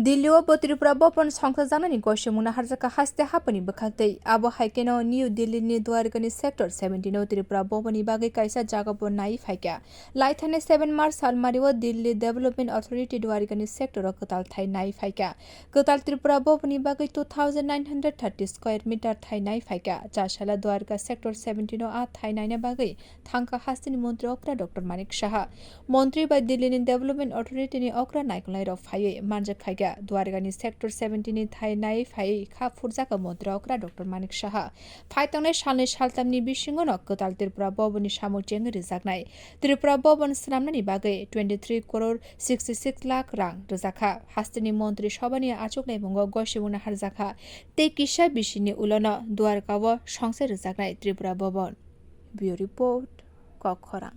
दिल्लीआव त्रिपुरा भवन संस्था जानानै गसेमुना हारजाका हास्ते हापनि बखातै आबो हाइकेनो निउ दिल्लीनि द्वारकानि सेक्टर 17 त्रिपुरा भवननि बागै काइसा जागाबो नाय फाइका लाइथाने 7 मार्च सालमारिव दिल्ली डेभलपमेन्ट अथॉरिटी द्वारकानि सेक्टर कताल थाइ नाय फाइका कताल त्रिपुरा भवननि बागै 2930 स्क्वायर मिटार थाइ नाय फाइका चासाला द्वारका सेक्टर 17 आ थाइ नायना बागै थंगखा हास्तिनि मन्त्री okra Dr.Manik saha montri by दिल्लीनि डेभलपमेन्ट अथॉरिटीनि okra नायखलाय र फायै मानजक फाइका द्वारकानि सेक्टर 17 नि थाइ नाय फाइ खा फुरजाका मन्त्री okra Dr.Manik saha फाइ तंनाय सालनै saltham बिसिंगो न कताल त्रिपुरा भवननि सामु चेंगwi रजाकनाय त्रिपुरा भवन स्नामनानि बागै 23 करोड़ 66 लाख रां रजाखा हास्तिनि मन्त्री सभानि आचुकनाय मंगो गसेमुना हारजाखा ते किसा बिसिनि उलन द्वारकाव संसे रजाकनाय त्रिपुरा भवन ब्यूरो रिपोर्ट कखरा।